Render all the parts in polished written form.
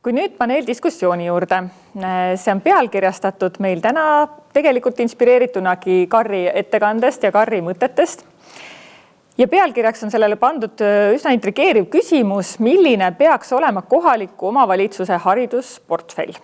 Kui nüüd paneeldiskussiooni juurde, see on pealkirjastatud meil täna tegelikult inspireeritunagi Karri ettekandest ja Karri mõtetest. Ja pealkirjaks on sellele pandud üsna intrigeeriv küsimus, milline peaks olema kohaliku omavalitsuse haridusportfell.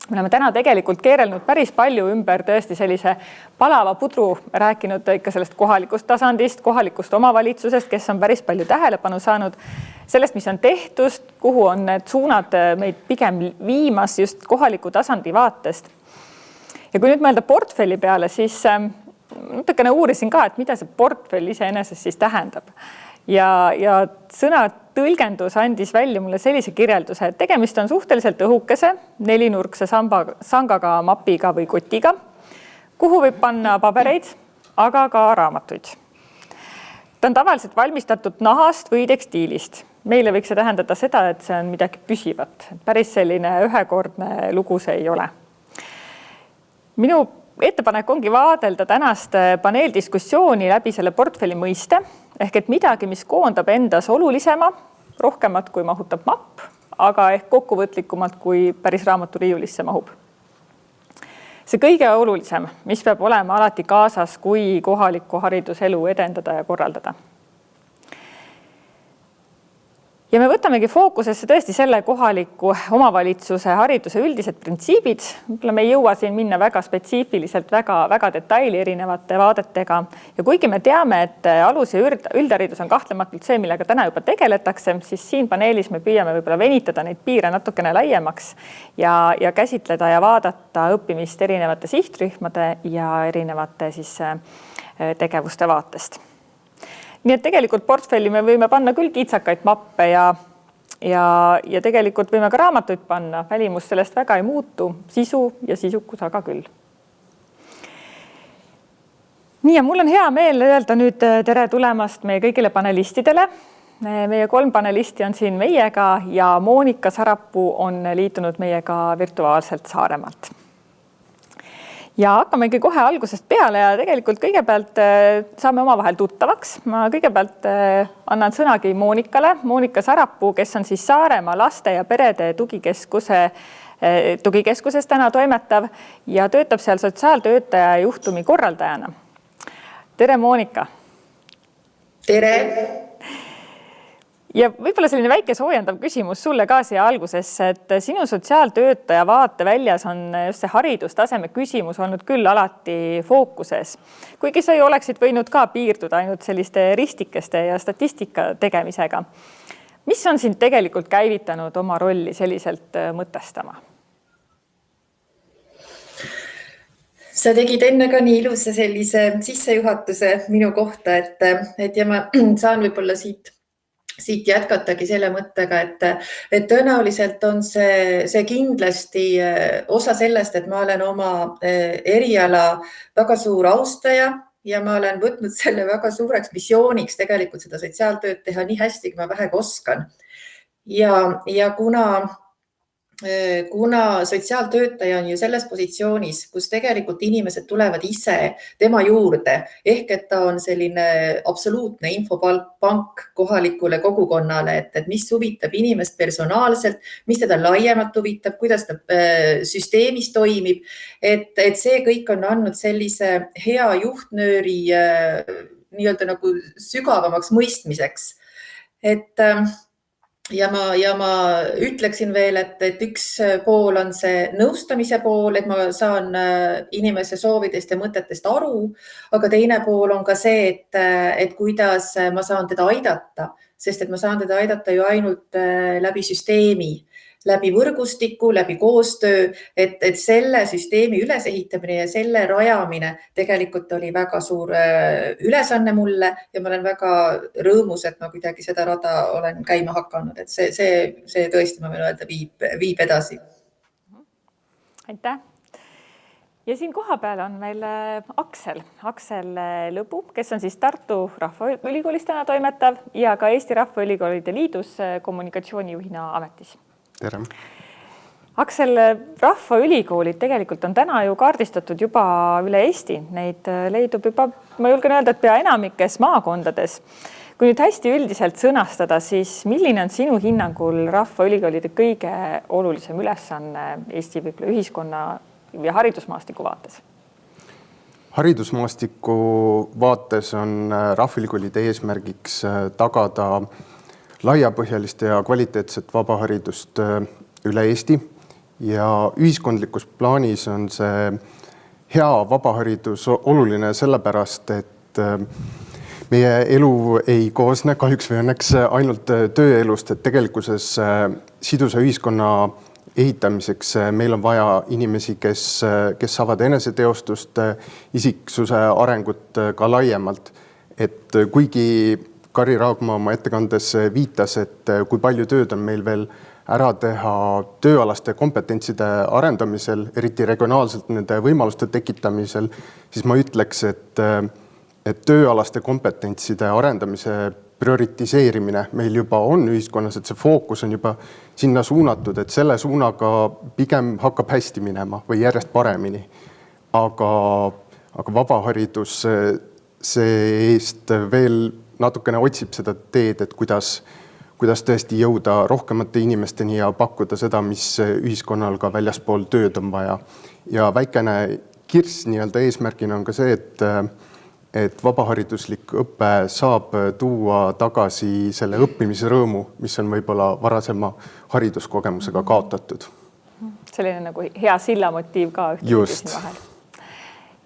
Me oleme täna tegelikult keerelnud päris palju ümber tõesti sellise palava pudru, rääkinud ikka sellest kohalikust tasandist, kohalikust omavalitsusest, kes on päris palju tähelepanu saanud, sellest, mis on tehtust, kuhu on need suunad meid pigem viimas just kohaliku tasandi vaatest. Ja kui nüüd mõelda portfelli peale, siis natukene uurisin ka, et mida see portfell iseenesest siis tähendab. Ja sõna tõlgendus andis välja mulle sellise kirjelduse, et tegemist on suhteliselt õhukese, nelinurkse sangaga, mapiga või kotiga, kuhu võib panna pabereid, aga ka raamatuid. Ta on tavaliselt valmistatud nahast või tekstiilist. Meile võiks see tähendada seda, et see on midagi püsivat. Päris selline ühekordne lugu see ei ole. Minu ettepanek ongi vaadelda tänast paneeldiskussiooni läbi selle portfelli mõiste, ehk et midagi, mis koondab endas olulisema, rohkemat kui mahutab mapp, aga ehk kokkuvõtlikumalt kui päris raamatu riiulisse mahub. See kõige olulisem, mis peab olema alati kaasas, kui kohaliku hariduselu edendada ja korraldada. Ja me võtamegi fookusesse tõesti selle kohaliku omavalitsuse hariduse üldised printsiibid. Me ei jõua siin minna väga spetsiifiliselt, väga detaili erinevate vaadetega. Ja kuigi me teame, et alus- ja üldharidus on kahtlematult see, millega täna juba tegeletakse, siis siin paneelis me püüame võib-olla venitada neid piire natukene laiemaks ja käsitleda ja vaadata õppimist erinevate sihtrühmade ja erinevate siis tegevuste vaatest. Nii et tegelikult portfelli me võime panna küll kitsakaid mappe ja tegelikult võime ka raamatuid panna. Välimus sellest väga ei muutu, sisu ja sisukus aga küll. Nii ja mul on hea meel öelda nüüd tere tulemast meie kõigile panelistidele. Meie 3 panelisti on siin meiega ja Moonika Sarapuu on liitunud meiega virtuaalselt Saaremaalt. Ja hakkamegi kohe algusest peale ja tegelikult kõigepealt saame omavahel tuttavaks. Ma kõigepealt annan sõnagi Moonikale. Moonika Sarapuu, kes on siis Saaremaa laste ja perede tugikeskuses täna toimetav ja töötab seal sotsiaaltöötaja juhtumi korraldajana. Tere, Moonika! Tere! Ja võib-olla selline väike soojendav küsimus sulle ka siia algusesse, et sinu sotsiaaltöötaja vaate väljas on just see haridustaseme küsimus olnud küll alati fookuses. Kuigi sa ju oleksid võinud ka piirduda ainult selliste ristikeste ja statistika tegemisega. Mis on sind tegelikult käivitanud oma rolli selliselt mõtestama? Sa tegid enne ka nii ilusa sellise sissejuhatuse minu kohta, et ja ma saan võib-olla siit jätkatagi selle mõttega, et tõenäoliselt on see kindlasti osa sellest, et ma olen oma eriala väga suur austaja ja ma olen võtnud selle väga suureks missiooniks tegelikult seda sotsiaaltööd teha nii hästi, kui ma vähegi oskan. Ja kuna sotsiaaltöötaja on ju selles positsioonis, kus tegelikult inimesed tulevad ise tema juurde, ehk et ta on selline absoluutne infopank kohalikule kogukonnale, et mis huvitab inimest personaalselt, mis teda laiemalt huvitab, kuidas ta süsteemis toimib, et see kõik on andnud sellise hea juhtnööri nii-öelda nagu sügavamaks mõistmiseks. Ja ma ütleksin veel, et üks pool on see nõustamise pool, et ma saan inimese soovidest ja mõtetest aru, aga teine pool on ka see, et kuidas ma saan teda aidata, sest et ma saan teda aidata ju ainult läbi süsteemi, läbi võrgustiku, läbi koostöö, et selle süsteemi ülesehitamine ja selle rajamine tegelikult oli väga suur ülesanne mulle ja ma olen väga rõõmus, et ma kuidagi seda rada olen käima hakanud, et see tõesti, ma võin öelda, viib edasi. Aitäh! Ja siin koha peal on meil Aksel Lõbu, kes on siis Tartu Rahvaülikoolis täna toimetav ja ka Eesti Rahvaülikoolide Liidus kommunikatsioonijuhina ametis. Tere! Aksel, rahvaülikoolid tegelikult on täna ju kaardistatud juba üle Eesti. Neid leidub juba, ma julgen öelda, et pea enamikes maakondades. Kui nüüd hästi üldiselt sõnastada, siis milline on sinu hinnangul rahvaülikoolide kõige olulisem ülesanne Eesti võib-olla ühiskonna ja haridusmaastiku vaates? Haridusmaastiku vaates on rahvaülikoolide eesmärgiks tagada laiapõhjalist ja kvaliteetset vabaharidust üle Eesti. Ja ühiskondlikus plaanis on see hea vabaharidus oluline sellepärast, et meie elu ei koosne kahjuks või õnneks ainult tööelust, et tegelikkuses sidusa ühiskonna ehitamiseks meil on vaja inimesi, kes saavad eneseteostust, isiksuse arengut ka laiemalt. Et kuigi Kari Raagma oma ettekandes viitas, et kui palju tööd on meil veel ära teha tööalaste kompetentside arendamisel, eriti regionaalselt nende võimaluste tekitamisel, siis ma ütleks, et tööalaste kompetentside arendamise prioritiseerimine meil juba on ühiskonnas, et see fookus on juba sinna suunatud, et selle suunaga pigem hakkab hästi minema või järjest paremini. Aga vabaharidus see-eest veel natukene otsib seda teed, et kuidas tõesti jõuda rohkemate inimesteni ja pakkuda seda, mis ühiskonnal ka väljaspool tööd on vaja. Ja väikene kirss nii-öelda eesmärgina on ka see, et vabahariduslik õpe saab tuua tagasi selle õppimise rõõmu, mis on võib-olla varasema hariduskogemusega kaotatud. Selline nagu hea sillamotiiv ka Just. Vahel.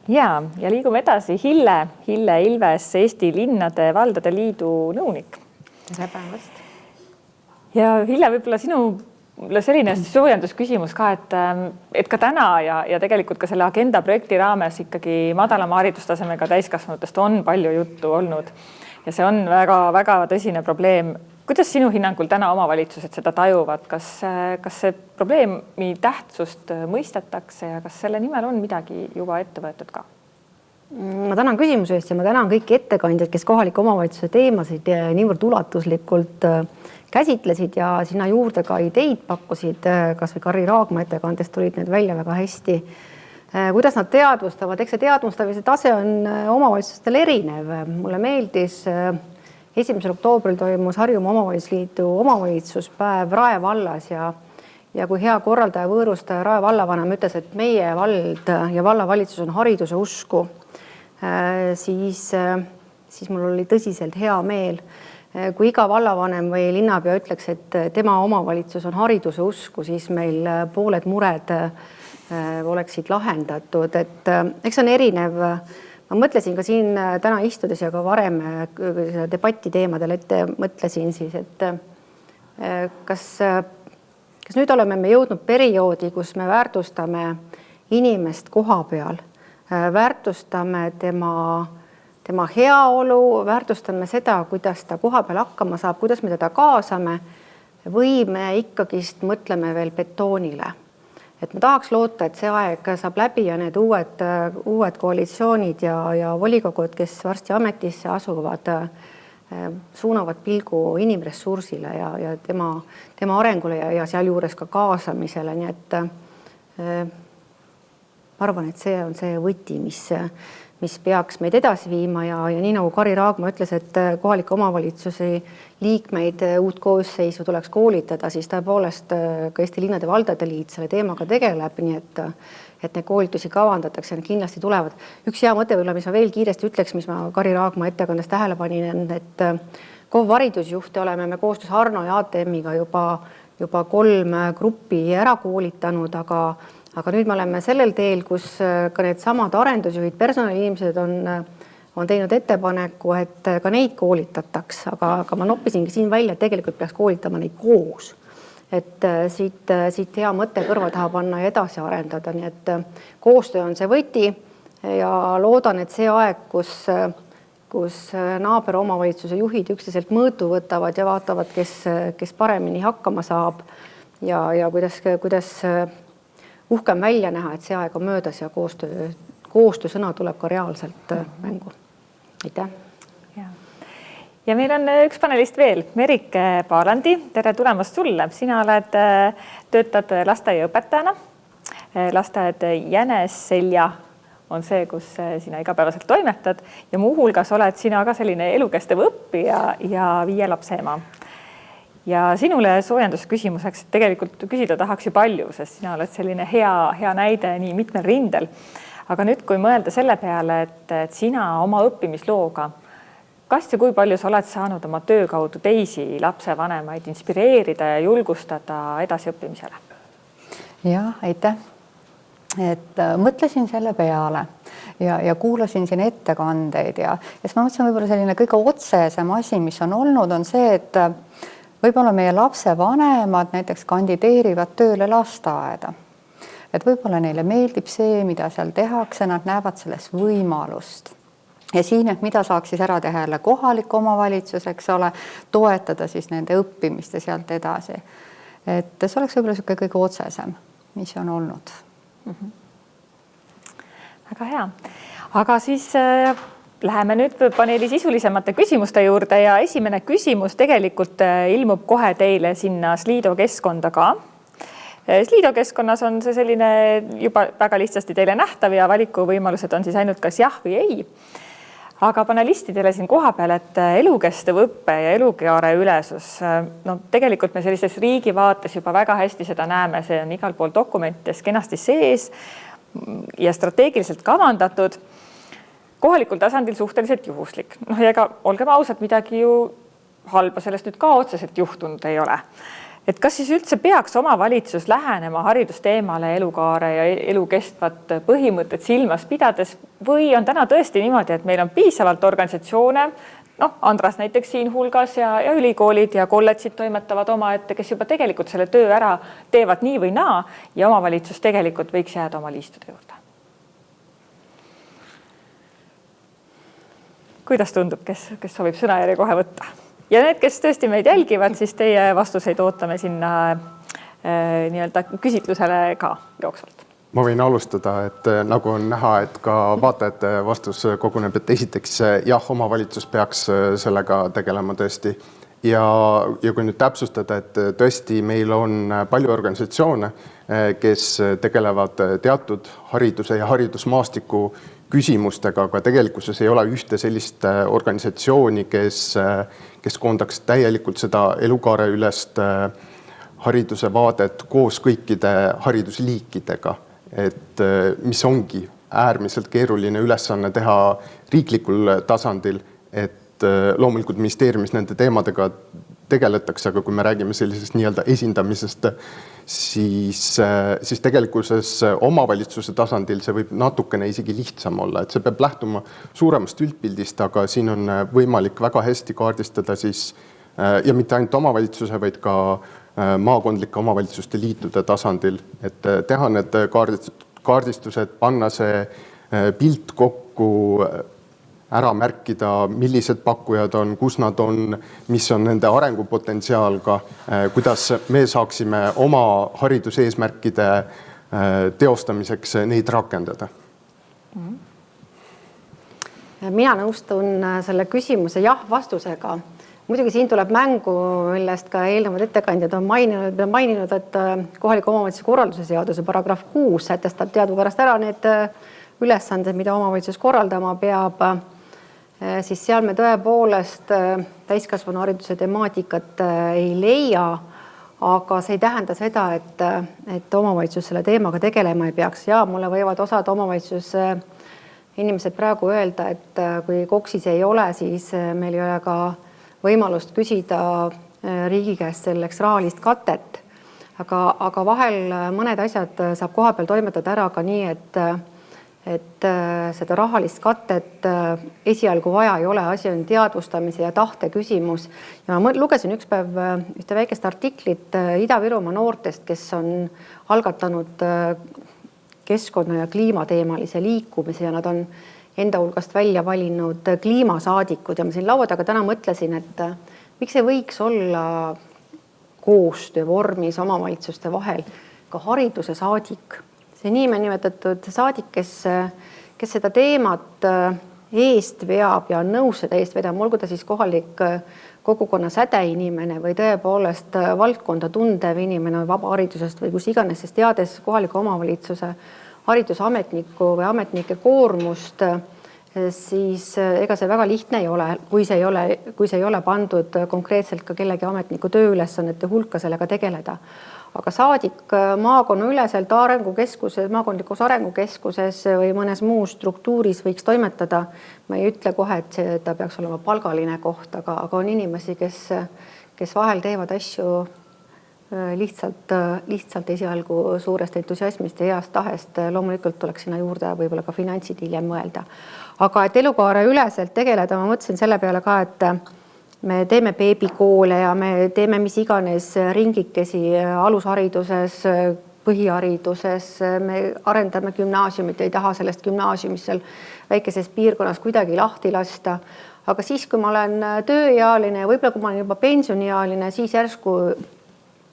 Ja liigume edasi. Hille Ilves, Eesti Linnade Valdade Liidu nõunik. Tere päevast. Ja Hille, võib-olla sinu selline soojendusküsimus ka, et ka täna ja tegelikult ka selle agenda projekti raames ikkagi madalama haridustasemega täiskasvanutest on palju juttu olnud ja see on väga-väga tõsine probleem. Kuidas sinu hinnangul täna omavalitsused seda tajuvad? Kas see probleemi tähtsust mõistetakse ja kas selle nimel on midagi juba ette võetud ka? Ma tänan küsimuse eest ja ma tänan kõiki ettekandjaid, kes kohaliku omavalitsuse teemasid niivõrd ulatuslikult käsitlesid ja sinna juurde ka ideid pakkusid, kas või Kari Raagma ettekandest tulid need välja väga hästi. Kuidas nad teadvustavad? Eks see teadvustamise tase on omavalitsustel erinev. Mulle meeldis 1. oktoobril toimus Harjumaa Omavalitsusliidu omavalitsuspäev Rae vallas ja kui hea korraldaja võõrustaja Rae vallavanem ütles, et meie vald ja vallavalitsus on hariduse usku, siis mul oli tõsiselt hea meel. Kui iga vallavanem või linnapea ütleks, et tema omavalitsus on hariduse usku, siis meil pooled mured oleksid lahendatud. Et eks on erinev. Ma mõtlesin ka siin täna istudes ja ka varem debatti teemadel, et mõtlesin siis, et kas nüüd oleme me jõudnud perioodi, kus me väärtustame inimest koha peal, väärtustame tema heaolu, väärtustame seda, kuidas ta koha peal hakkama saab, kuidas me teda kaasame või me ikkagist mõtleme veel betoonile. Et ma tahaks loota, et see aeg saab läbi ja need uued koalitsioonid ja volikogud, kes varsti ametisse asuvad, suunavad pilgu inimressursile ja tema arengule ja sealjuures ka kaasamisele. Nii et ma arvan, et see on see võti, mis peaks meid edasi viima ja nii nagu Kari Raagma ütles, et kohalike omavalitsuse liikmeid uut koosseisu tuleks koolitada, siis tõepoolest ka Eesti Linnade Valdade Liit selle teemaga tegeleb, nii et need koolitusi kavandatakse ja need kindlasti tulevad. Üks hea mõte, mis ma veel kiiresti ütleks, mis ma Kari Raagma ettekandes tähele panin, et KOV haridusjuhte oleme me koostöös Arno ja ATM-iga juba 3 gruppi ära koolitanud, aga nüüd me oleme sellel teel, kus ka need samad arendusjuhid, personaliinimesed on teinud ettepaneku, et ka neid koolitataks, aga ma noppisingi siin välja, et tegelikult peaks koolitama neid koos. Et siit hea mõte kõrva taha panna ja edasi arendada, nii et koostöö on see võti ja loodan, et see aeg, kus naaber omavalitsuse juhid üksteselt mõõtu võtavad ja vaatavad, kes paremini hakkama saab ja kuidas uhkem välja näha, et see aeg on möödas ja koostöö sõna tuleb ka reaalselt mängu. Aitäh! ja meil on üks panelist veel, Merike Paalandi, tere tulemast sulle. Sina töötad lasteaiaõpetajana. Lasteaed Jänesselja on see, kus sina igapäevaselt toimetad ja muuhulgas oled sina ka selline elukestev õppija ja 5 lapse ema. Ja sinule soojendusküsimuseks tegelikult küsida tahaks ju palju, sest sina oled selline hea näide nii mitmel rindel. Aga nüüd, kui mõelda selle peale, et sina oma õppimislooga, kas ja kui palju sa oled saanud oma töö kaudu teisi lapsevanemaid inspireerida ja julgustada edasiõppimisele? Jah, aitäh. Mõtlesin selle peale ja kuulasin siin ettekandeid ja siis ma mõtlesin võib-olla selline kõige otsesem asi, mis on olnud, on see, et võib-olla meie lapsevanemad näiteks kandideerivad tööle lasteaeda. Et võib-olla neile meeldib see, mida seal tehakse, nad näevad selles võimalust. Ja siin, et mida saaks siis ära teha jälle kohalik omavalitsus, eks ole, toetada siis nende õppimist ja sealt edasi. Et see oleks võib-olla kõige otsesem, mis on olnud. Väga hea. Aga siis läheme nüüd paneeli sisulisemate küsimuste juurde ja esimene küsimus tegelikult ilmub kohe teile sinna Slido keskkonda ka. Slido keskkonnas on see selline juba väga lihtsasti teile nähtav ja valikuvõimalused on siis ainult kas jah või ei. Aga panelistidele siin koha peal, et elukestev õppe ja elukaare ülesus, tegelikult me sellises riigi vaates juba väga hästi seda näeme, see on igal pool dokumentides kenasti sees ja strateegiliselt kavandatud, kohalikul tasandil suhteliselt juhuslik. Ja ega olgem ausad, midagi ju halba sellest nüüd ka otseselt juhtunud ei ole. Et kas siis üldse peaks omavalitsus lähenema haridusteemale elukaare ja elukestvat põhimõtted silmas pidades või on täna tõesti niimoodi, et meil on piisavalt organisatsioone, Andras näiteks siin hulgas ja ülikoolid ja kolledžid toimetavad omaette, kes juba tegelikult selle töö ära teevad nii või naa ja omavalitsus tegelikult võiks jääda oma liistude juurde. Kuidas tundub, kes sobib sõnajärje kohe võtta? Ja need, kes tõesti meid jälgivad, siis teie vastuseid ootame sinna nii-öelda küsitlusele ka jooksvalt. Ma võin alustada, et nagu on näha, et ka vaatajate vastus koguneb, et esiteks jah, omavalitsus peaks sellega tegelema tõesti. Ja kui nüüd täpsustada, et tõesti meil on palju organisatsioone, kes tegelevad teatud hariduse ja haridusmaastiku küsimustega, aga tegelikkuses ei ole ühte sellist organisatsiooni, kes koondaks täielikult seda elukaare ülest hariduse vaadet koos kõikide haridusliikidega, et mis ongi äärmiselt keeruline ülesanne teha riiklikul tasandil, et loomulikult ministeeriumis nende teemadega tegeletakse, aga kui me räägime sellisest nii-öelda esindamisest, siis tegelikkuses omavalitsuse tasandil see võib natukene isegi lihtsam olla, et see peab lähtuma suuremast üldpildist, aga siin on võimalik väga hästi kaardistada siis ja mitte ainult omavalitsuse, vaid ka maakondlike omavalitsuste liitude tasandil, et teha need kaardistused, panna see pilt kokku, ära märkida, millised pakkujad on, kus nad on, mis on nende arengupotentsiaal ka, kuidas me saaksime oma hariduseesmärkide teostamiseks neid rakendada. Mina nõustun selle küsimuse jah-vastusega. Muidugi siin tuleb mängu, millest ka eelnevad ettekandjad on maininud, et kohaliku omavalitsuse korralduse seaduse paragrahv 6 sätestab teadupärast ära need ülesanded, mida omavalitsus korraldama peab, siis seal me tõepoolest täiskasvanuhariduse temaatikat ei leia, aga see ei tähenda seda, et omavalitsus selle teemaga tegelema ei peaks. Ja mulle võivad osad omavalitsuse inimesed praegu öelda, et kui KOKS-is ei ole, siis meil ei ole ka võimalust küsida riigi käest selleks rahalist katet. Aga vahel mõned asjad saab koha peal toimetada ära ka nii, et seda rahalist katet esialgu vaja ei ole, asi on teadvustamise ja tahte küsimus. Ja ma lugesin üks päev ühte väikest artiklit Ida-Virumaa noortest, kes on algatanud keskkonna ja kliimateemalise liikumise ja nad on enda hulgast välja valinud kliimasaadikud ja ma siin laua taga täna mõtlesin, et miks ei võiks olla koostöö vormis omavalitsuste vahel ka hariduse saadik. See niimetatud saadik, kes seda teemat eest veab ja on nõus seda eest vedama, olgu ta siis kohalik kogukonna sädeinimene või tõepoolest valdkonda tundev inimene vabaharidusest või kus iganes, sest teades kohaliku omavalitsuse haridusametniku või ametnike koormust, siis ega see väga lihtne ei ole, kui see ei ole pandud konkreetselt ka kellegi ametniku tööülesannete hulka sellega tegeleda. Aga saadik maakonnaüleselt maakondlikus arengukeskuses või mõnes muus struktuuris võiks toimetada. Ma ei ütle kohe, et ta peaks olema palgaline koht, aga on inimesi, kes vahel teevad asju lihtsalt esialgu suurest entusiasmist ja heast tahest. Loomulikult tuleks sinna juurde võib-olla ka finantsid hiljem mõelda. Aga et elukaare üleselt tegeleda, ma mõtlesin selle peale ka, et me teeme beebikoole ja me teeme mis iganes ringikesi alushariduses, põhihariduses, me arendame gümnaasiumit, ei taha sellest gümnaasiumist seal väikeses piirkonnas kuidagi lahti lasta. Aga siis, kui ma olen tööealine ja võib-olla kui ma olen juba pensioniealine, siis järsku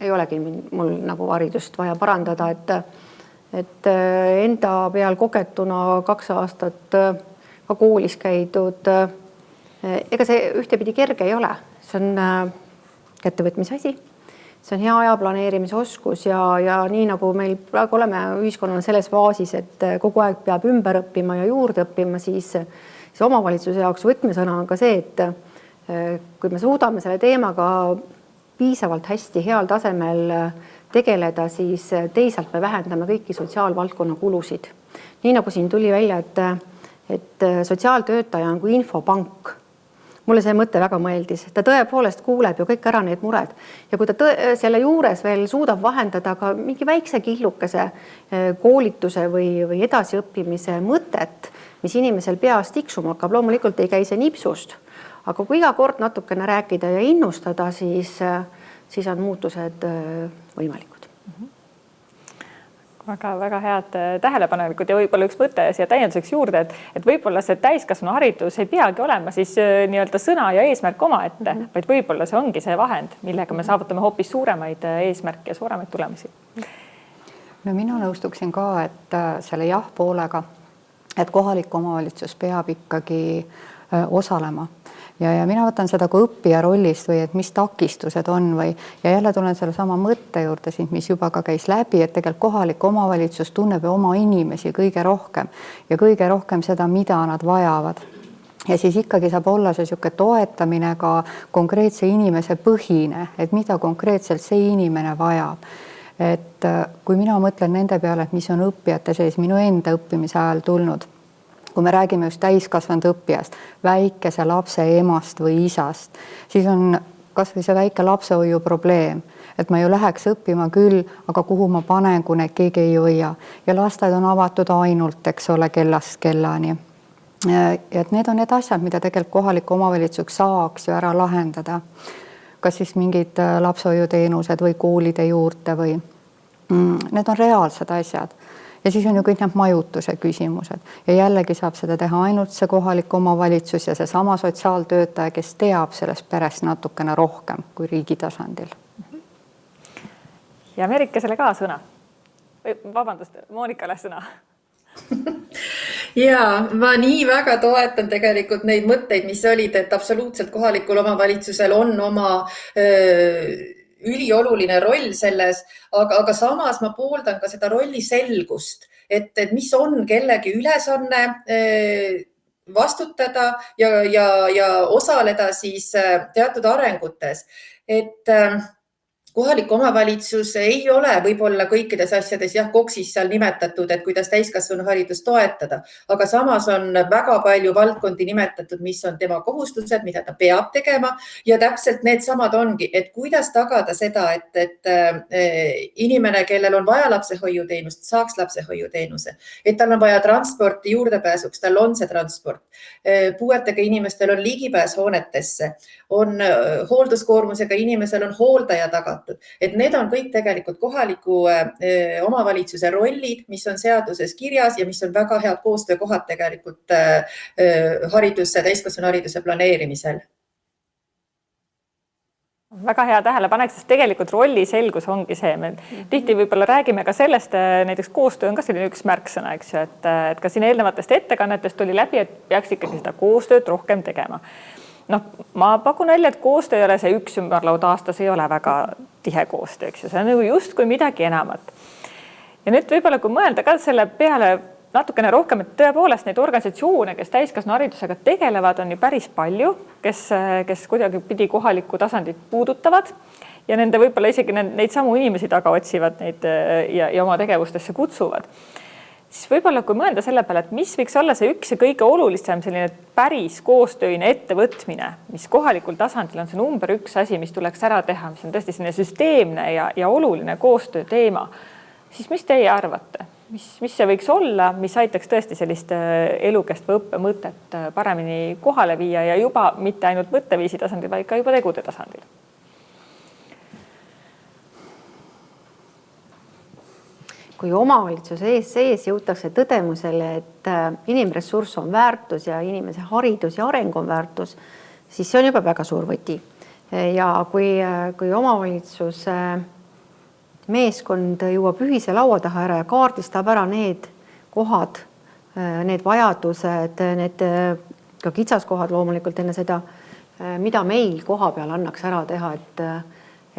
ei olegi mul nagu haridust vaja parandada, et enda peal kogetuna 2 aastat ka koolis käidud. Ega see ühtepidi kerge ei ole, see on kättevõtmise asi, see on hea aja planeerimise oskus ja nii nagu meil praegu oleme ühiskonnal selles faasis, et kogu aeg peab ümber õppima ja juurde õppima, siis omavalitsuse jaoks võtmesõna on ka see, et kui me suudame selle teemaga piisavalt hästi heal tasemel tegeleda, siis teisalt me vähendame kõiki sotsiaalvaldkonna kulusid. Nii nagu siin tuli välja, et sotsiaaltöötaja on kui infopank. Mulle see mõte väga mõeldis. Ta tõepoolest kuuleb ju kõik ära need mured. Ja kui ta selle juures veel suudab vahendada ka mingi väikse killukese koolituse või edasiõppimise mõtet, mis inimesel peas tiksuma hakkab, loomulikult ei käi see nipsust. Aga kui iga kord natukene rääkida ja innustada, siis on muutused võimalikud. Väga head tähelepanelikud ja võib-olla üks mõte siia täienduseks juurde, et võib-olla see täiskasvanu haridus ei peagi olema siis nii-öelda sõna ja eesmärk omaette, vaid võib-olla see ongi see vahend, millega me saavutame hoopis suuremaid eesmärke ja suuremaid tulemusi. No mina nõustuksin ka, et selle jah-poolega, et kohalik omavalitsus peab ikkagi osalema. Ja mina võtan seda kui õppija rollist või et mis takistused on ja jälle tulen selle sama mõtte juurde, mis juba ka käis läbi, et tegelikult kohalik omavalitsus tunneb oma inimesi kõige rohkem ja kõige rohkem seda, mida nad vajavad. Ja siis ikkagi saab olla see sihuke toetamine ka konkreetse inimese põhine, et mida konkreetselt see inimene vajab. Et kui mina mõtlen nende peale, et mis on õppijate sees minu enda õppimise ajal tulnud, kui me räägime just täiskasvanud õppijast, väikese lapse emast või isast, siis on kas või see väike lapsehoiu probleem, et ma ju läheks õppima küll, aga kuhu ma panen, kui need keegi ei hoia. Ja lasteaed on avatud ainult, eks ole, kellast kellani. Ja et need on need asjad, mida tegelikult kohalik omavalitsus saaks ju ära lahendada. Kas siis mingid lapsehoiuteenused või koolide juurde või need on reaalsed asjad. Ja siis on ju kõik need majutuse küsimused ja jällegi saab seda teha ainult see kohalik omavalitsus ja see sama sotsiaaltöötaja, kes teab sellest perest natukene rohkem kui riigi tasandil. Ja Merikesele ka sõna. Vabandust, Moonikale sõna. Ja ma nii väga toetan tegelikult neid mõtteid, mis olid, et absoluutselt kohalikul omavalitsusel on oma ülioluline roll selles, aga samas ma pooldan ka seda rolli selgust, et mis on kellegi ülesanne vastutada ja osaleda siis teatud arengutes. Et kohalik omavalitsus ei ole võib-olla kõikides asjades koksis seal nimetatud, et kuidas täiskasvanu haridust toetada, aga samas on väga palju valdkondi nimetatud, mis on tema kohustused, mida ta peab tegema ja täpselt need samad ongi, et kuidas tagada seda, et inimene, kellel on vaja lapsehoiuteenust, saaks lapsehoiuteenuse, et tal on vaja transporti juurdepääsuks, tal on see transport. Puuetega inimestel on ligipääs hoonetesse, on hoolduskoormusega inimesel on hooldaja tagatud. Et need on kõik tegelikult kohaliku omavalitsuse rollid, mis on seaduses kirjas ja mis on väga head koostöökohad tegelikult täiskasvanu hariduse planeerimisel. Väga hea tähelepanek, sest tegelikult rolliselgus ongi see, me tihti võib-olla räägime ka sellest, näiteks koostöö on ka selline üks märksõna, eks ju, et ka siin eelnevatest ettekannetest tuli läbi, et peaks ikkagi seda koostööd rohkem tegema. Noh, ma pakun välja, et koostöö ei ole see üks ümarlaud aastas, ei ole väga tihe koostöö, eks ju, see on justkui midagi enamat. Ja nüüd võib-olla, kui mõelda ka selle peale natukene rohkem, et tõepoolest neid organisatsioone, kes täiskasvanuharidusega tegelevad, on ju päris palju, kes kuidagi pidi kohalikku tasandit puudutavad ja nende võib-olla isegi neid samu inimesi taga otsivad neid ja oma tegevustesse kutsuvad. Siis võib-olla, kui mõelda selle peale, et mis võiks olla see üks ja kõige olulisem selline päris koostöine ettevõtmine, mis kohalikul tasandil on see number üks asi, mis tuleks ära teha, mis on tõesti selline süsteemne ja oluline koostöö teema, siis mis teie arvate? Mis see võiks olla, mis aitaks tõesti sellist elukestva õppe mõtet paremini kohale viia ja juba mitte ainult mõtteviisi tasandil, vaid ka juba tegude tasandil? Kui omavalitsuse sees jõutakse tõdemusele, et inimressurss on väärtus ja inimese haridus ja areng on väärtus, siis see on juba väga suur võti. Ja kui omavalitsuse meeskond jõuab ühise laua taha ära ja kaardistab ära need kohad, need vajadused, need ka kitsaskohad loomulikult enne seda, mida meil koha peal annaks ära teha,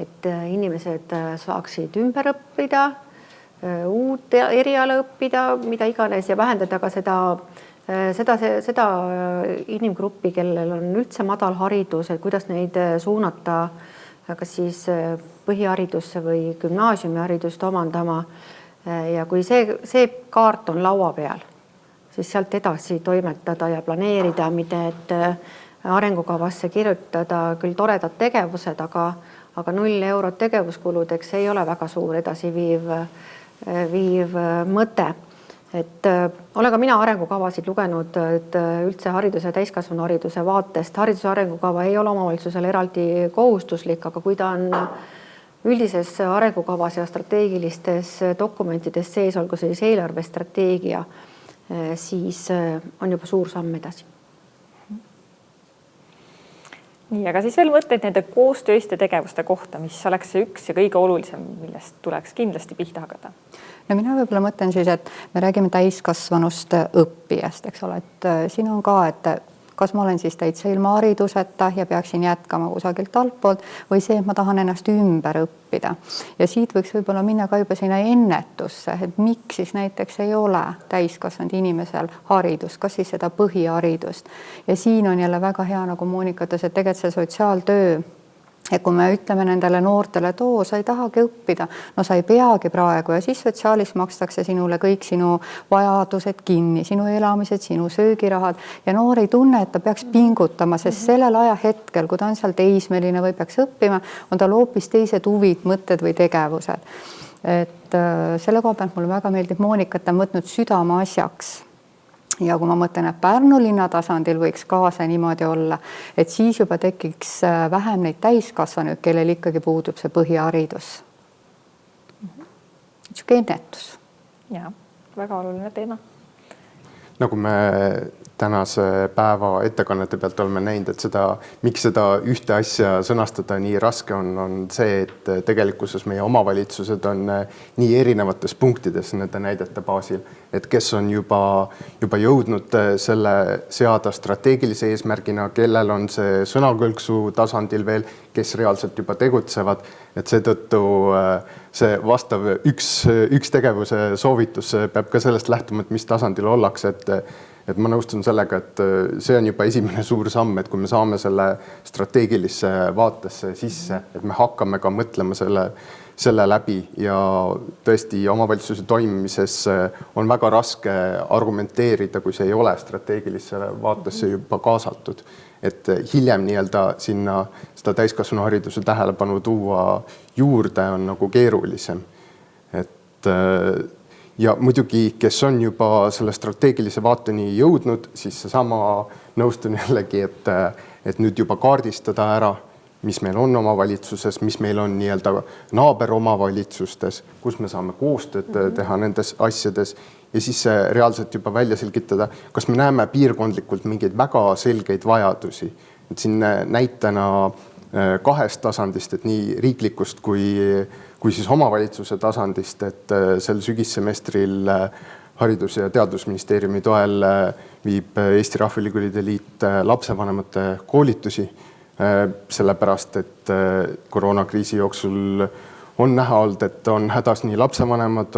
et inimesed saaksid ümber õppida, uut eriala õppida, mida iganes ja vähendada ka seda inimgruppi, kellel on üldse madal haridus, et kuidas neid suunata kas siis põhiharidusse või gümnaasiumiharidust omandama. Ja kui see kaart on laua peal, siis sealt edasi toimetada ja planeerida, mitte et arengukavasse kirjutada küll toredad tegevused, aga 0 eurot tegevuskuludeks ei ole väga suur edasiviiv mõte. Et olen ka mina arengukavasid lugenud, et üldse hariduse ja täiskasvanuhariduse vaatest. Hariduse arengukava ei ole omavalitsusel eraldi kohustuslik, aga kui ta on üldises arengukavas ja strateegilistes dokumentides sees, olgu siis eelarvestrateegia, siis on juba suur samm edasi. Nii, aga siis veel mõtteid nende koostööiste tegevuste kohta, mis oleks see üks ja kõige olulisem, millest tuleks kindlasti pihta hakata? No mina võib-olla mõtlen siis, et me räägime täiskasvanust õppijast, eks ole, et siin on ka, et kas ma olen siis täitsa ilma hariduseta ja peaksin jätkama kusagilt altpoolt või see, et ma tahan ennast ümber õppida. Ja siit võiks võib-olla minna ka juba sinna ennetusse, et miks siis näiteks ei ole täiskasvanud inimesel haridust, kas siis seda põhiharidust. Ja siin on jälle väga hea, nagu Monika ütles, et tegelikult see sotsiaaltöö, ja kui me ütleme nendele noortele, et sa ei tahagi õppida, no sa ei peagi praegu ja siis sotsiaalis makstakse sinule kõik sinu vajadused kinni, sinu elamised, sinu söögirahad ja noor ei tunne, et ta peaks pingutama, sest sellel ajahetkel, kui ta on seal teismeline või peaks õppima, on tal hoopis teised huvid, mõtted või tegevused. Et selle koha pealt mulle väga meeldib Monika, et ta on võtnud südame asjaks. Ja kui ma mõtlen, et Pärnu linna tasandil võiks ka see niimoodi olla, et siis juba tekiks vähem neid täiskasvanuid, kellel ikkagi puudub see põhiharidus. Niisugune ennetus. Ja, väga oluline teema. Nagu me tänase päeva ettekannete pealt oleme näinud, et miks seda ühte asja sõnastada nii raske on see, et tegelikkuses meie omavalitsused on nii erinevates punktides nende näidete baasil, et kes on juba jõudnud selle seada strateegilise eesmärgina, kellel on see sõnakõlksu tasandil veel, kes reaalselt juba tegutsevad, et seetõttu see vastav üks tegevuse soovitus peab ka sellest lähtuma, et mis tasandil ollakse, et ma nõustun sellega, et see on juba esimene suur samm, et kui me saame selle strateegilisse vaatesse sisse, et me hakkame ka mõtlema selle läbi ja tõesti omavalitsuse toimimises on väga raske argumenteerida, kui see ei ole strateegilisse vaatesse juba kaasatud. Et hiljem sinna seda täiskasvanuhariduse tähelepanu tuua juurde on nagu keerulisem. Ja muidugi, kes on juba selle strateegilise vaateni jõudnud, siis seesama nõustun jällegi, et nüüd juba kaardistada ära, mis meil on omavalitsuses, mis meil on naaberomavalitsustes, kus me saame koostööd teha nendes asjades ja siis reaalselt juba välja selgitada, kas me näeme piirkondlikult mingeid väga selgeid vajadusi. Et siin näitena kahest tasandist, et nii riiklikust kui siis omavalitsuse tasandist, et sel sügissemestril Haridus- ja Teadusministeeriumi toel viib Eesti Rahvaülikoolide Liit lapsevanemate koolitusi, sellepärast et koroonakriisi jooksul on näha olnud, et on hädas nii lapsevanemad,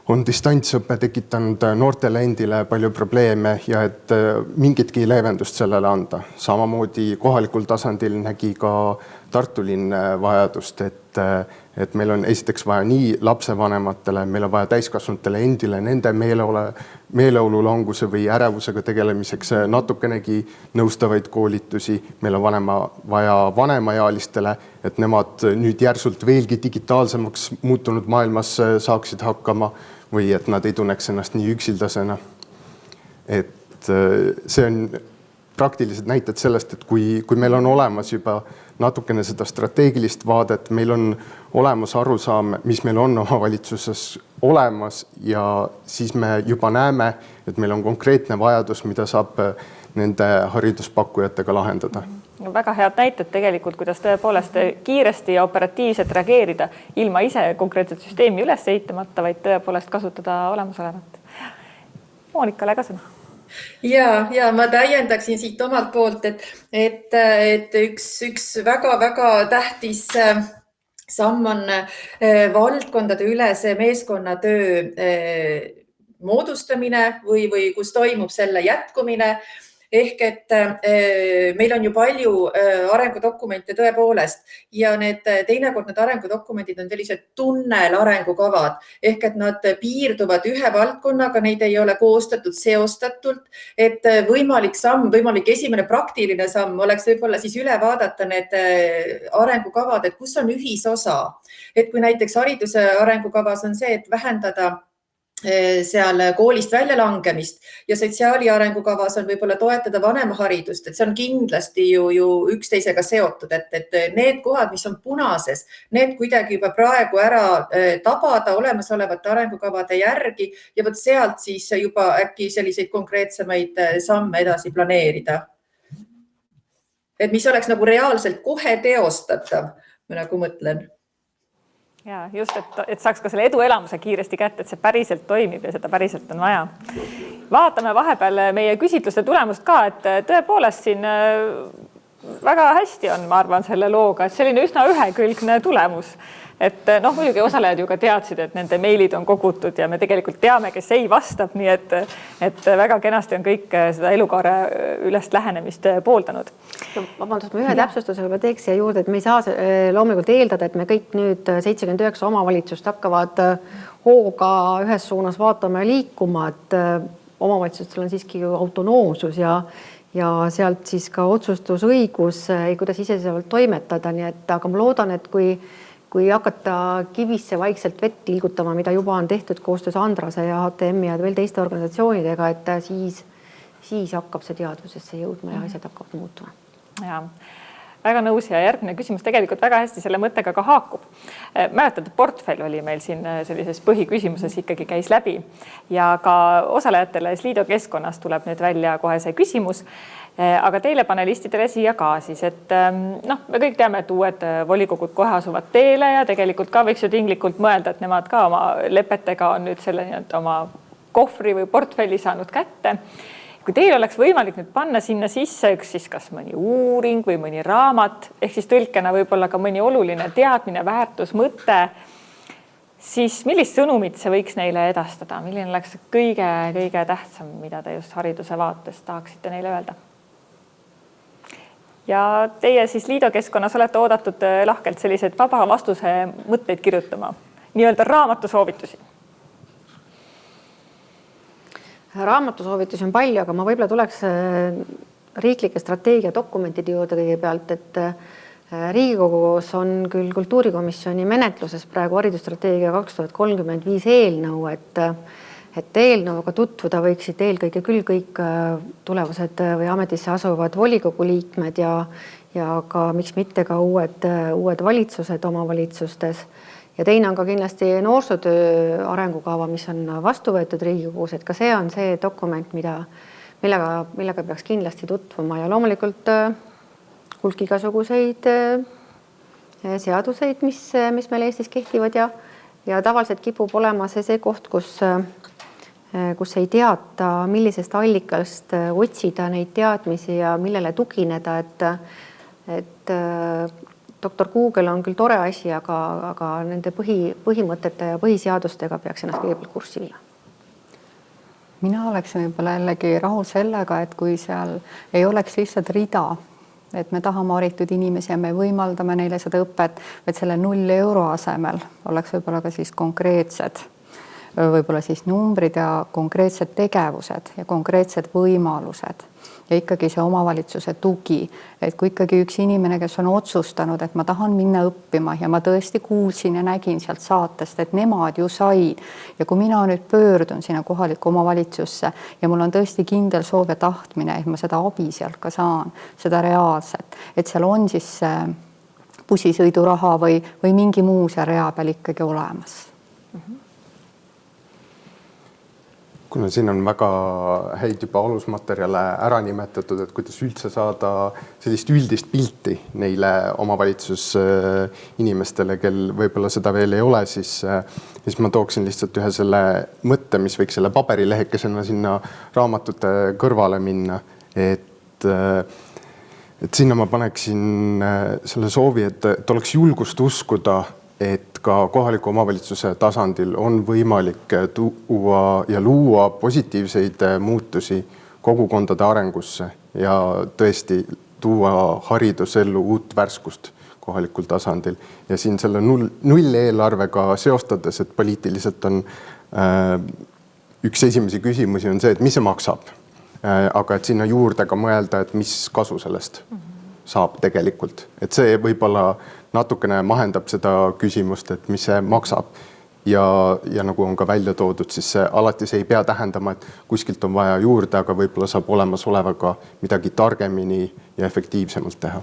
on distantsõpe tekitanud noortele endile palju probleeme ja et mingitki leevendust sellele anda. Samamoodi kohalikul tasandil nägi ka Tartu linn vajadust, et meil on esiteks vaja nii lapsevanematele, meil on vaja täiskasvanutele endile nende meeleolulanguse või ärevusega tegelemiseks natukenegi nõustavaid koolitusi. Meil on vaja vanemaealistele, et nemad nüüd järsult veelgi digitaalsemaks muutunud maailmas saaksid hakkama või et nad ei tunneks ennast nii üksildasena. Et see on praktilised näited sellest, et kui meil on olemas juba natukene seda strateegilist vaadet, meil on olemas arusaam, mis meil on omavalitsuses olemas ja siis me juba näeme, et meil on konkreetne vajadus, mida saab nende hariduspakkujatega lahendada. Väga head näited tegelikult, kuidas tõepoolest kiiresti ja operatiivselt reageerida ilma ise konkreetset süsteemi üles ehitamata, vaid tõepoolest kasutada olemasolevat. Moonikale ka sõna. Ja ma täiendaksin siit omalt poolt, et üks väga-väga tähtis samm on valdkondade ülese meeskonnatöö moodustamine või kus toimub selle jätkumine. Ehk et meil on ju palju arengudokumente tõepoolest ja teinekord need arengudokumendid on sellised tunnel-arengukavad ehk et nad piirduvad ühe valdkonnaga, neid ei ole koostatud seostatult, et võimalik esimene praktiline samm oleks võib-olla siis üle vaadata need arengukavad, et kus on ühisosa. Et kui näiteks hariduse arengukavas on see, et vähendada seal koolist väljalangemist ja sotsiaali arengukavas on võib-olla toetada vanemaharidust, et see on kindlasti ju üksteisega seotud, et need kohad, mis on punases, need kuidagi juba praegu ära tabada olemasolevate arengukavade järgi ja võt sealt siis juba äkki selliseid konkreetsemaid samme edasi planeerida. Et mis oleks nagu reaalselt kohe teostatav, ma nagu mõtlen. Ja just, et saaks ka selle eduelamuse kiiresti kätte, et see päriselt toimib ja seda päriselt on vaja. Vaatame vahepeal meie küsitluste tulemust ka, et tõepoolest siin väga hästi on, ma arvan, selle looga, et selline üsna ühekülgne tulemus. Et muidugi osalejad ju ka teadsid, et nende meilid on kogutud ja me tegelikult teame, kes ei vastab, nii et väga kenasti on kõik seda elukaare ülest lähenemist pooldanud. Vabandust, ma ühe täpsustusega teeks siia juurde, et me ei saa loomulikult eeldada, et me kõik nüüd 79 omavalitsust hakkavad hooga ühes suunas vaatama ja liikuma, et omavalitsustel on siiski ju autonoomsus ja sealt siis ka otsustusõigus, kuidas iseseisvalt toimetada, nii et aga ma loodan, et kui hakata kivisse vaikselt vett tilgutama, mida juba on tehtud koostöös Andrase ja HTM ja veel teiste organisatsioonidega, et siis hakkab see teadvusesse jõudma ja asjad hakkavad muutuma. Ja, väga nõus ja järgmine küsimus tegelikult väga hästi selle mõttega ka haakub. Mäletad, portfell oli meil siin sellises põhiküsimuses ikkagi käis läbi ja ka osalejatele Slido keskkonnas tuleb nüüd välja kohe see küsimus. Aga teile panelistidele siia ka siis, et me kõik teame, et uued volikogud kohe asuvad teele ja tegelikult ka võiks ju tinglikult mõelda, et nemad ka oma lepetega on nüüd selle oma kohvri või portfelli saanud kätte. Kui teil oleks võimalik nüüd panna sinna sisse üks siis kas mõni uuring või mõni raamat, ehk siis tõlkena võib-olla ka mõni oluline teadmine, väärtus, mõte, siis millist sõnumit see võiks neile edastada? Milline oleks kõige tähtsam, mida te just hariduse vaates tahaksite neile öelda? Ja teie siis Liido keskkonnas olete oodatud lahkelt selliseid vaba vastuse mõtteid kirjutama, nii-öelda raamatusoovitusi. Raamatusoovitusi on palju, aga ma võib-olla tuleks riiklike strateegiadokumentide juurde kõigepealt, et Riigikogus on küll kultuurikomisjoni menetluses praegu haridusstrateegia 2035 eelnõu, et eelnõuga tutvuda võiksid eelkõige küll kõik tulevased või ametisse asuvad volikogu liikmed ja ka miks mitte ka uued valitsused omavalitsustes. Ja teine on ka kindlasti noorsootöö arengukava, mis on vastu võetud Riigikogus, et ka see on see dokument, millega peaks kindlasti tutvuma ja loomulikult hulk igasuguseid seaduseid, mis meil Eestis kehtivad ja tavaliselt kipub olema see koht, kus ei teata, millisest allikast otsida neid teadmisi ja millele tugineda, et doktor Google on küll tore asi, aga nende põhimõtete ja põhiseadustega peaks ennast kõigepealt kurssi viima. Mina oleksin võib-olla jällegi rahul sellega, et kui seal ei oleks lihtsalt rida, et me tahame haritud inimesi ja me võimaldame neile seda õpet, et selle 0 euro asemel oleks võib-olla ka siis konkreetsed võib-olla siis numbrid ja konkreetsed tegevused ja konkreetsed võimalused ja ikkagi see omavalitsuse tugi, et kui ikkagi üks inimene, kes on otsustanud, et ma tahan minna õppima ja ma tõesti kuulsin ja nägin sealt saatest, et nemad ju said ja kui mina nüüd pöördun sinna kohalikku omavalitsusse ja mul on tõesti kindel soov ja tahtmine, et ma seda abi sealt ka saan, seda reaalselt, et seal on siis bussisõiduraha või mingi muu seal rea peal ikkagi olemas. Kuna siin on väga häid juba alusmaterjale ära nimetatud, et kuidas üldse saada sellist üldist pilti neile omavalitsus inimestele, kel võib-olla seda veel ei ole, siis ma tooksin lihtsalt ühe selle mõtte, mis võiks selle paberilehekesena sinna raamatute kõrvale minna. Et sinna ma paneksin selle soovi, et oleks julgust uskuda, et ka kohaliku omavalitsuse tasandil on võimalik tuua ja luua positiivseid muutusi kogukondade arengusse ja tõesti tuua haridusellu uut värskust kohalikul tasandil. Ja siin selle nulleelarvega seostades, et poliitiliselt on üks esimesi küsimusi on see, et mis see maksab. Aga et sinna juurde ka mõelda, et mis kasu sellest saab tegelikult. Et see võib-olla natukene mahendab seda küsimust, et mis see maksab. Ja nagu on ka välja toodud, siis alati see ei pea tähendama, et kuskilt on vaja juurde, aga võib-olla saab olemasolevaga midagi targemini ja efektiivsemalt teha.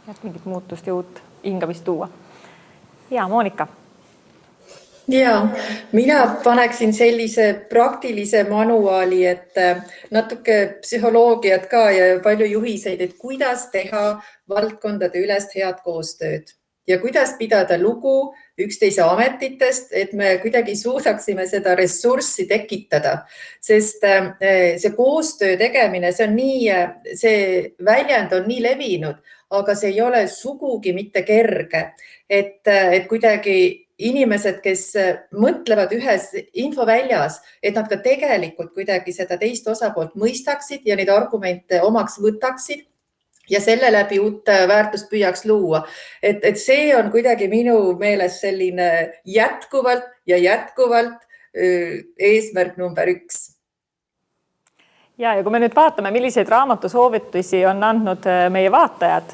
Et mingit muutust ja uut hingamist tuua. Ja, Monika. Ja, mina paneksin sellise praktilise manuaali, et natuke psühholoogiat ka ja palju juhiseid, et kuidas teha valdkondade ülest head koostööd ja kuidas pidada lugu üksteise ametitest, et me kuidagi suudaksime seda ressurssi tekitada, sest see koostöö tegemine, see väljend on nii levinud, aga see ei ole sugugi mitte kerge, et kuidagi inimesed, kes mõtlevad ühes infoväljas, et nad ka tegelikult kuidagi seda teist osapoolt mõistaksid ja neid argumente omaks võtaksid ja selle läbi uut väärtust püüaks luua. Et see on kuidagi minu meelest selline jätkuvalt eesmärk number 1. Ja kui me nüüd vaatame, milliseid raamatusoovitusi on andnud meie vaatajad,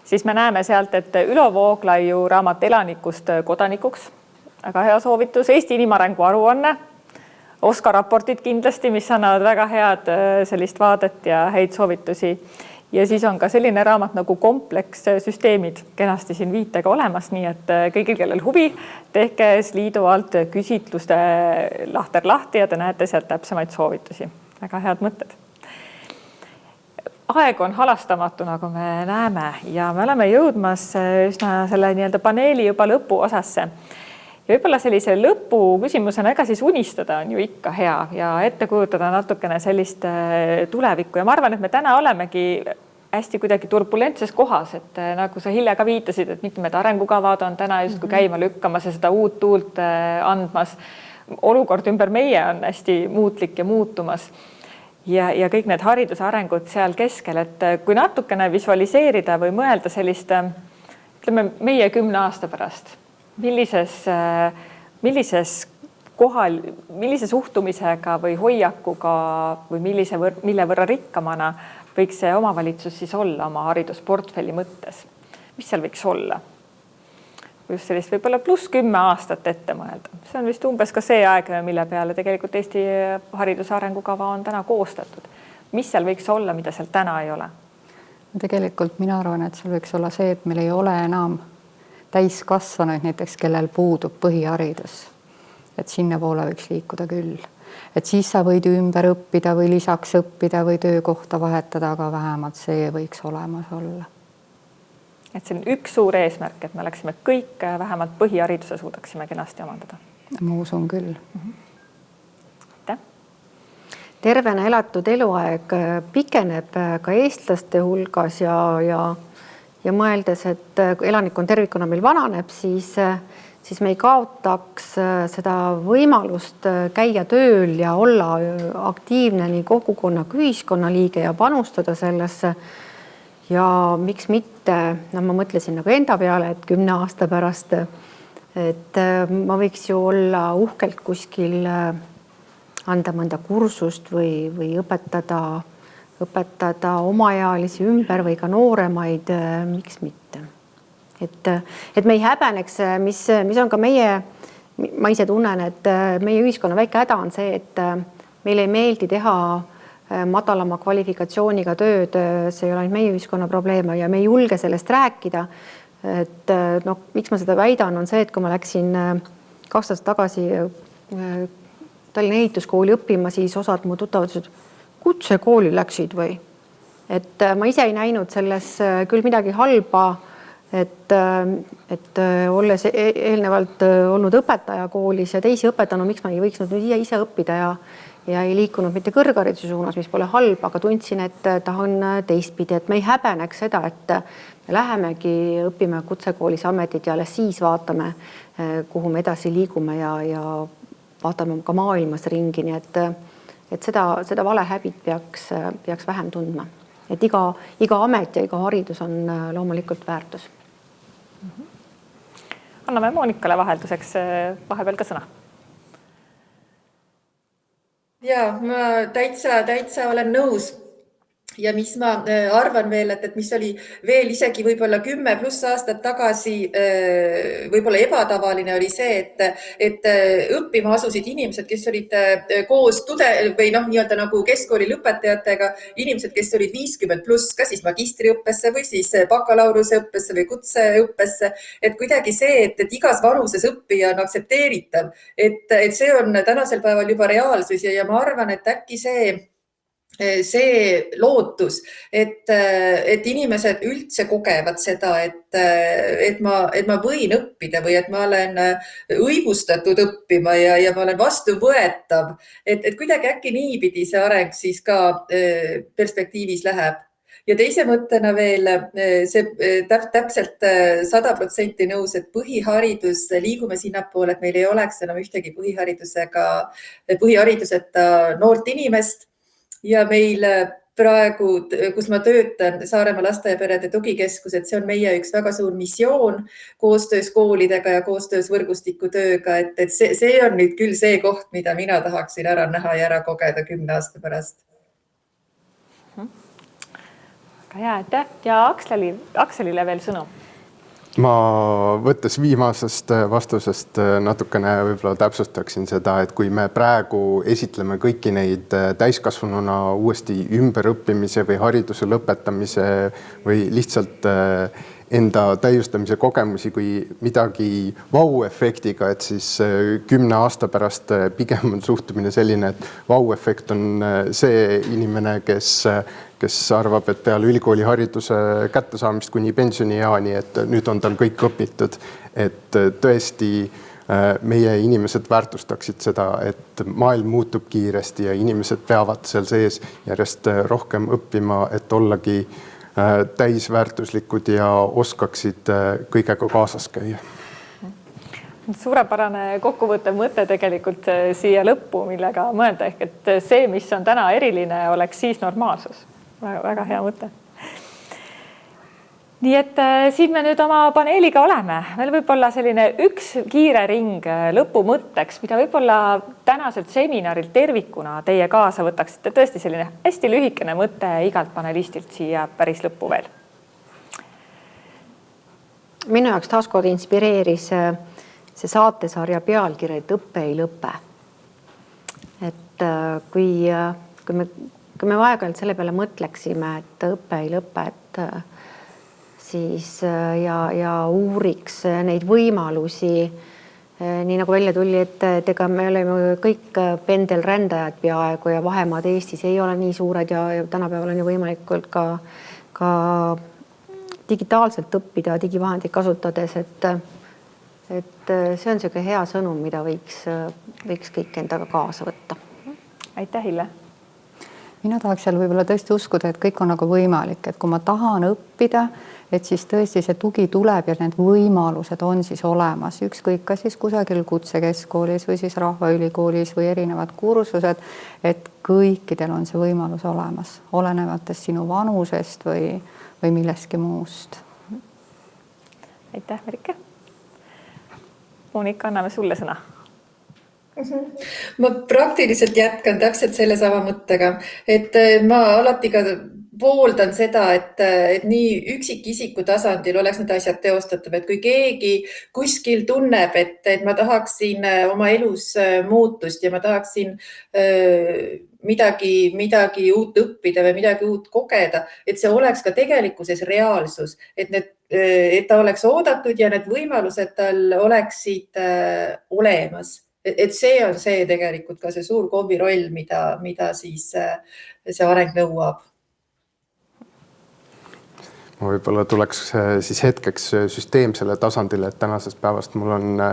siis me näeme sealt, et Ülo Vooglaiu raamat Elanikust kodanikuks. Väga hea soovitus. Eesti inimarengu aruanne. Oskar raportid kindlasti, mis annavad väga head sellist vaadet ja häid soovitusi. Ja siis on ka selline raamat nagu komplekssüsteemid kenasti siin viitega olemas, nii et kõigil, kellel huvi, tehke Sliidu alt küsitluste lahter lahti ja te näete sealt täpsemaid soovitusi. Väga head mõtted. Aeg on halastamatu, nagu me näeme ja me oleme jõudmas üsna selle nii-öelda paneeli juba lõpu osasse. Ja võib-olla sellise lõpu küsimusena, ega siis unistada on ju ikka hea ja ette kujutada natukene sellist tulevikku ja ma arvan, et me täna olemegi hästi kuidagi turbulentses kohas, et nagu sa Hille ka viitasid, et mitmed arengukavad on täna justkui käima lükkamas ja seda uut tuult andmas. Olukord ümber meie on hästi muutlik ja muutumas. Ja kõik need hariduse arengud seal keskel, et kui natukene visualiseerida või mõelda sellist, ütleme meie 10 aasta pärast, millise suhtumisega või hoiakuga või mille võrra rikkamana võiks see omavalitsus siis olla oma haridusportfelli mõttes? Mis seal võiks olla? Just sellist võib-olla pluss 10 aastat ette mõelda. See on vist umbes ka see aeg, mille peale tegelikult Eesti hariduse arengukava on täna koostatud. Mis seal võiks olla, mida seal täna ei ole? Tegelikult mina arvan, et seal võiks olla see, et meil ei ole enam täiskasvanuid näiteks, kellel puudub põhiharidus. Et sinna poole võiks liikuda küll. Et siis sa võid ümber õppida või lisaks õppida või töökohta vahetada, aga vähemalt see võiks olemas olla. et see on üks suur eesmärk, et me oleksime kõik vähemalt põhihariduse suudaksime kenasti omandada. Ma usun küll. Tervena elatud eluaeg pikeneb ka eestlaste hulgas ja mõeldes, et elanikkond tervikuna meil vananeb, siis me ei kaotaks seda võimalust käia tööl ja olla aktiivne nii kogukonna kui ühiskonna liige ja panustada sellesse. Ja miks mitte, ma mõtlesin nagu enda peale, et 10 aasta pärast, et ma võiks ju olla uhkelt kuskil anda mõnda kursust või õpetada omaealisi ümber või ka nooremaid, miks mitte. Et me ei häbeneks, mis on ka ma ise tunnen, et meie ühiskonna väike häda on see, et meil ei meeldi teha madalama kvalifikatsiooniga tööd, see ei ole ainult meie ühiskonna probleem ja me ei julge sellest rääkida. Et miks ma seda väidan, on see, et kui ma läksin 2 aastat tagasi Tallinna ehituskooli õppima, siis osad mu tuttavad ütlesid, kutsekooli läksid või? Et ma ise ei näinud selles küll midagi halba, et olles eelnevalt olnud õpetaja koolis ja teisi õpetanud, miks ma ei võiks nüüd ise õppida ja ei liikunud mitte kõrghariduse suunas, mis pole halb, aga tundsin, et tahan teistpidi, et me ei häbeneks seda, et me lähemegi õppime kutsekoolis ametit ja alles siis vaatame, kuhu me edasi liigume ja vaatame ka maailmas ringi, nii et seda valehäbit peaks vähem tundma. Et iga amet ja iga haridus on loomulikult väärtus. Anname Moonikale vahelduseks vahepeal ka sõna. Ja, ma täitsa olen nõus. Ja mis ma arvan veel, et mis oli veel isegi võib-olla 10+ aastat tagasi võib-olla ebatavaline oli see, et õppima asusid inimesed, kes olid koos või nii-öelda nagu keskkooli lõpetajatega, inimesed, kes olid 50+, ka siis magistriõppesse või siis bakalaureuseõppesse või kutseõppesse, et kuidagi see, et igas vanuses õppija on aktsepteeritav, et see on tänasel päeval juba reaalsus ja ma arvan, et äkki see lootus, et inimesed üldse kogevad seda, et ma võin õppida või et ma olen õigustatud õppima ja ma olen vastuvõetav, et kuidagi äkki niipidi see areng siis ka perspektiivis läheb. Ja teise mõttena veel see täpselt 100% nõus, et põhiharidus liigume sinnapoole, et meil ei oleks enam ühtegi põhihariduseta noort inimest. Ja meil praegu, kus ma töötan, Saaremaa lasteaiaperede tugikeskus, et see on meie üks väga suur missioon koostöös koolidega ja koostöös võrgustikutööga, et see on nüüd küll see koht, mida mina tahaksin ära näha ja ära kogeda 10 aasta pärast. Väga hea, aitäh. Ja Akselile veel sõnu. Ma võttes viimasest vastusest natukene võib-olla täpsustaksin seda, et kui me praegu esitleme kõiki neid täiskasvanuna uuesti ümberõppimise või hariduse lõpetamise või lihtsalt enda täiustamise kogemusi kui midagi vau-efektiga, et siis 10 aasta pärast pigem on suhtumine selline, et vau-efekt on see inimene, kes arvab, et peale ülikooli hariduse kättesaamist kuni pensionieani, et nüüd on tal kõik õpitud. Et tõesti meie inimesed väärtustaksid seda, et maailm muutub kiiresti ja inimesed peavad seal sees järjest rohkem õppima, et ollagi täisväärtuslikud ja oskaksid kõigega kaasas käia. Suurepärane kokkuvõttev mõte tegelikult siia lõppu, millega mõelda ehk, et see, mis on täna eriline, oleks siis normaalsus. Väga hea mõte. Nii et siin me nüüd oma paneeliga oleme. Meil võib olla selline üks kiire ring lõpumõtteks, mida võib-olla tänaselt seminarilt tervikuna teie kaasa võtaksite. Tõesti selline hästi lühikene mõte igalt panelistilt siia päris lõppu veel. Minu jaoks taaskord inspireeris see saatesarja pealkiri, et õppe ei lõpe. Et kui me aeg-ajalt selle peale mõtleksime, et õppe ei lõpe, et siis ja uuriks neid võimalusi, nii nagu välja tuli, et ega me oleme kõik pendelrändajad peaaegu ja vahemaad Eestis ei ole nii suured ja tänapäeval on ju võimalikult ka digitaalselt õppida digivahendeid kasutades, et see on niisugune hea sõnum, mida võiks kõik endaga kaasa võtta. Aitäh, Hille! Mina tahaks seal võib-olla tõesti uskuda, et kõik on nagu võimalik, et kui ma tahan õppida, et siis tõesti see tugi tuleb ja need võimalused on siis olemas, ükskõik ka siis kusagil kutsekeskkoolis või siis Rahvaülikoolis või erinevad kursused, et kõikidel on see võimalus olemas, olenevates sinu vanusest või millestki muust. Aitäh, Merike! Monika, anname sulle sõna. Ma praktiliselt jätkan täpselt selle sama mõttega, et ma alati ka pooldan seda, et nii üksikisiku tasandil oleks need asjad teostatud, et kui keegi kuskil tunneb, et ma tahaksin oma elus muutust ja ma tahaksin midagi uut õppida või midagi uut kogeda, et see oleks ka tegelikkuses reaalsus, et ta oleks oodatud ja need võimalused tal oleksid olemas. Et see on see tegelikult ka see suur KOV-i roll, mida siis see areng nõuab. Ma võib-olla tuleks siis hetkeks süsteemsele tasandile, et tänasest päevast mul on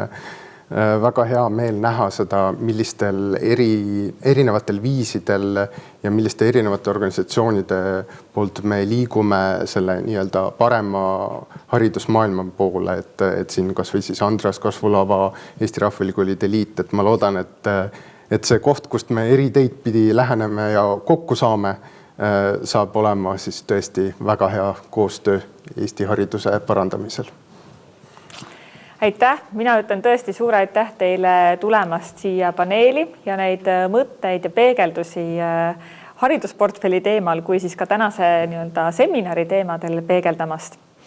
väga hea meel näha seda, millistel erinevatel viisidel ja milliste erinevate organisatsioonide poolt me liigume selle nii-öelda parema haridusmaailma poole, et siin kas või siis Andras Kasvulava, Eesti Rahvaülikoolide Liit, et ma loodan, et see koht, kust me eri teid pidi läheneme ja kokku saame, saab olema siis tõesti väga hea koostöö Eesti hariduse parandamisel. Aitäh, mina ütlen tõesti suure aitäh teile tulemast siia paneeli ja neid mõtteid ja peegeldusi haridusportfelli teemal, kui siis ka tänase nii-öelda seminari teemadel peegeldamast.